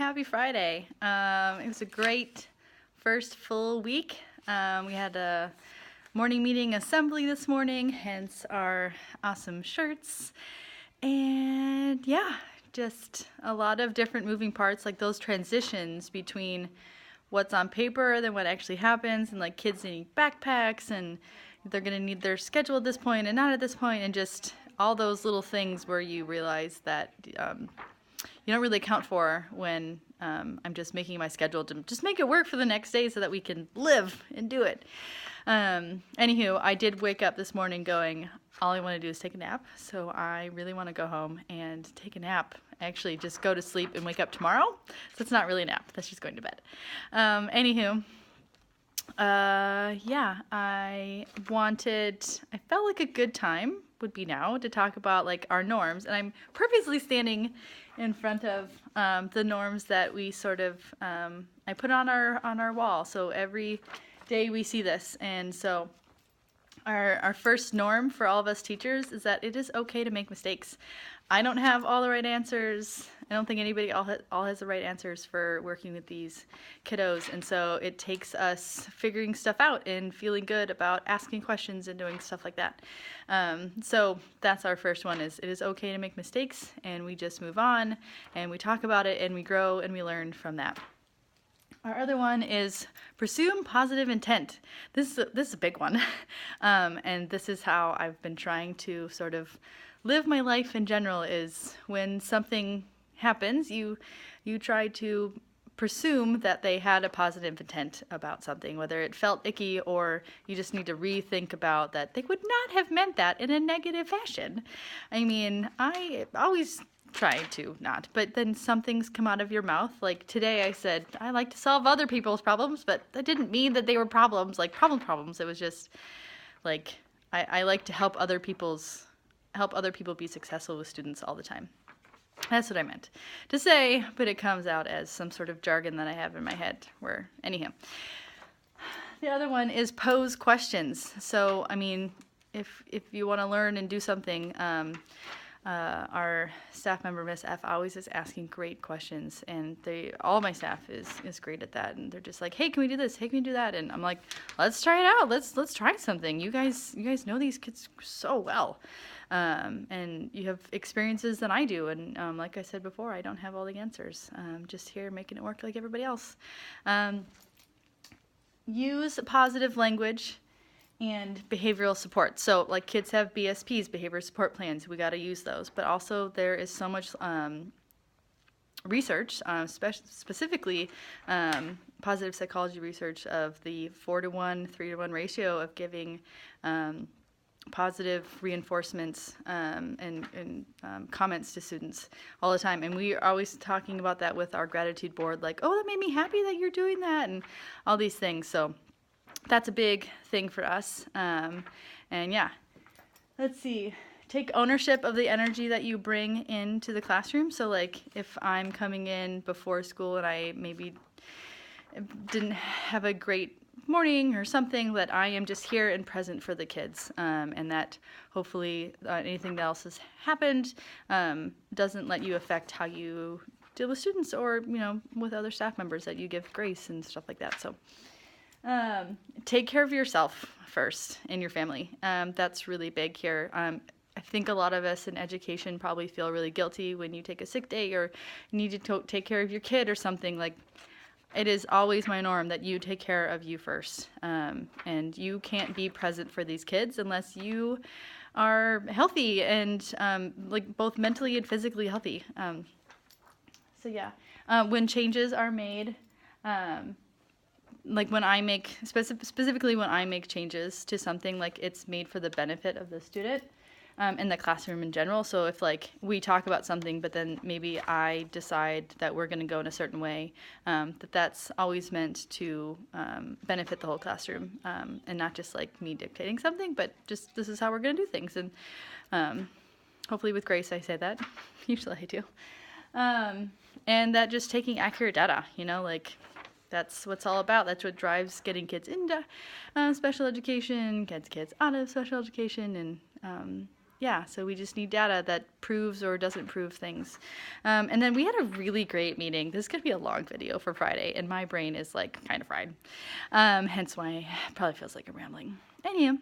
happy Friday. It was a great first full week. We had a morning meeting assembly this morning, hence our awesome shirts. And yeah, just a lot of different moving parts, like those transitions between what's on paper than what actually happens, and like kids needing backpacks, and they're going to need their schedule at this point and not at this point, and just all those little things where you realize that you don't really account for when I'm just making my schedule to just make it work for the next day so that we can live and do it. Anywho, I did wake up this morning going, all I want to do is take a nap, so I really want to go home and take a nap. Actually, just go to sleep and wake up tomorrow. So it's not really a nap, that's just going to bed. Yeah, I felt like a good time would be now to talk about like our norms, and I'm purposely standing in front of the norms that we sort of I put on our wall, so every day we see this. And so our first norm for all of us teachers is that it is okay to make mistakes. I don't have all the right answers. I don't think anybody all has the right answers for working with these kiddos, and so it takes us figuring stuff out and feeling good about asking questions and doing stuff like that. So that's our first one, is it is okay to make mistakes, and we just move on and we talk about it and we grow and we learn from that. Our other one is pursue positive intent. This is a big one, and this is how I've been trying to sort of live my life in general. Is when something happens, you try to presume that they had a positive intent about something, whether it felt icky or you just need to rethink about that they would not have meant that in a negative fashion. I mean, I always try to not, but then some things come out of your mouth. Like today I said, I like to solve other people's problems, but that didn't mean that they were problems, like problems. It was just like, I like to help other people be successful with students all the time. That's what I meant to say, but it comes out as some sort of jargon that I have in my head. Anyhow. The other one is pose questions. So, I mean, if you want to learn and do something, our staff member, Miss F, always is asking great questions, and all my staff is great at that, and they're just like, hey, can we do this? Hey, can we do that? And I'm like, let's try it out. Let's try something. You guys know these kids so well. And you have experiences than I do, and like I said before, I don't have all the answers. Just here making it work like everybody else. Use positive language and behavioral support. So like kids have BSPs, behavior support plans. We got to use those. But also there is so much research, specifically positive psychology research of the 4-to-1, 3-to-1 ratio of giving positive reinforcements and comments to students all the time. And we are always talking about that with our gratitude board, like, oh, that made me happy that you're doing that, and all these things. So that's a big thing for us. And yeah, let's see. Take ownership of the energy that you bring into the classroom. So like if I'm coming in before school and I maybe didn't have a great morning or something, that I am just here and present for the kids, and that hopefully anything else has happened doesn't let you affect how you deal with students or with other staff members, that you give grace and stuff like that. So take care of yourself first and your family. That's really big here. I think a lot of us in education probably feel really guilty when you take a sick day or need to take care of your kid or something. Like, it is always my norm that you take care of you first. And you can't be present for these kids unless you are healthy and like both mentally and physically healthy. So yeah, when changes are made, like when I make, specifically when I make changes to something, like it's made for the benefit of the student and the classroom in general. So if like we talk about something, but then maybe I decide that we're going to go in a certain way, that's always meant to benefit the whole classroom, and not just like me dictating something, but just this is how we're going to do things. And hopefully with grace I say that. Usually I do. And that just taking accurate data, like that's what's all about. That's what drives getting kids into special education, gets kids out of special education, and yeah, so we just need data that proves or doesn't prove things. And then we had a really great meeting. This is going to be a long video for Friday, and my brain is like kind of fried. Hence why it probably feels like I'm rambling. Anywho.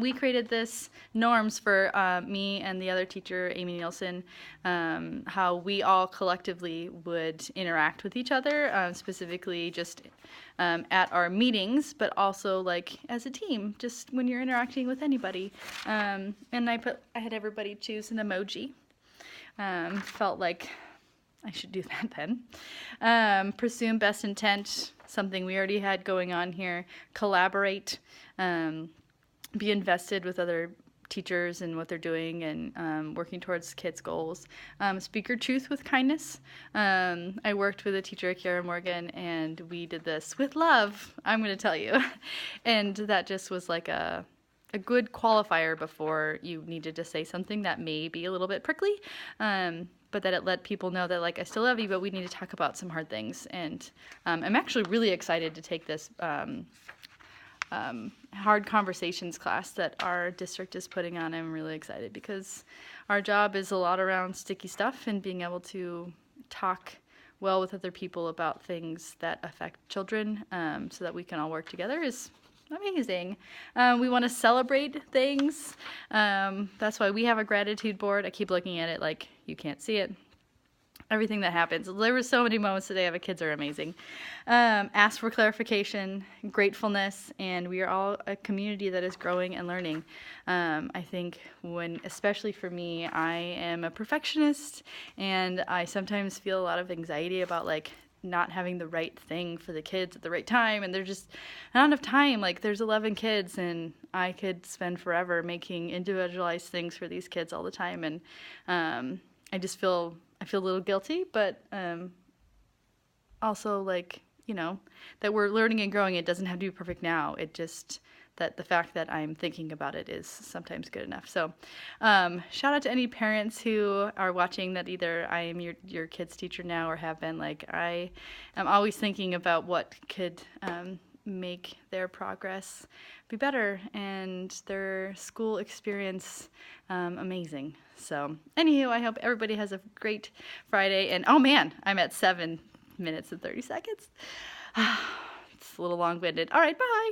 We created this norms for me and the other teacher, Amy Nielsen, how we all collectively would interact with each other, specifically just at our meetings, but also like as a team, just when you're interacting with anybody. And I had everybody choose an emoji. Felt like I should do that then. Presume best intent, something we already had going on here. Collaborate. Be invested with other teachers and what they're doing and working towards kids' goals. Speak your truth with kindness. I worked with a teacher, Kiara Morgan, and we did this with love, I'm going to tell you. And that just was like a good qualifier before you needed to say something that may be a little bit prickly, but that it let people know that, like, I still love you, but we need to talk about some hard things. And I'm actually really excited to take this hard conversations class that our district is putting on. I'm really excited because our job is a lot around sticky stuff and being able to talk well with other people about things that affect children, so that we can all work together is amazing. We want to celebrate things. That's why we have a gratitude board. I keep looking at it like you can't see it. Everything that happens. There were so many moments today of kids are amazing. Ask for clarification, gratefulness, and we are all a community that is growing and learning. I think especially for me, I am a perfectionist, and I sometimes feel a lot of anxiety about like not having the right thing for the kids at the right time, and there's just not enough time. Like there's 11 kids, and I could spend forever making individualized things for these kids all the time, and I feel a little guilty, but also like, that we're learning and growing. It doesn't have to be perfect now. It just, that the fact that I'm thinking about it is sometimes good enough. So shout out to any parents who are watching that either I am your kid's teacher now or have been. Like I am always thinking about what could make their progress be better and their school experience amazing. So anywho, I hope everybody has a great Friday. And oh man, I'm at 7 minutes and 30 seconds. It's a little long-winded. All right, bye.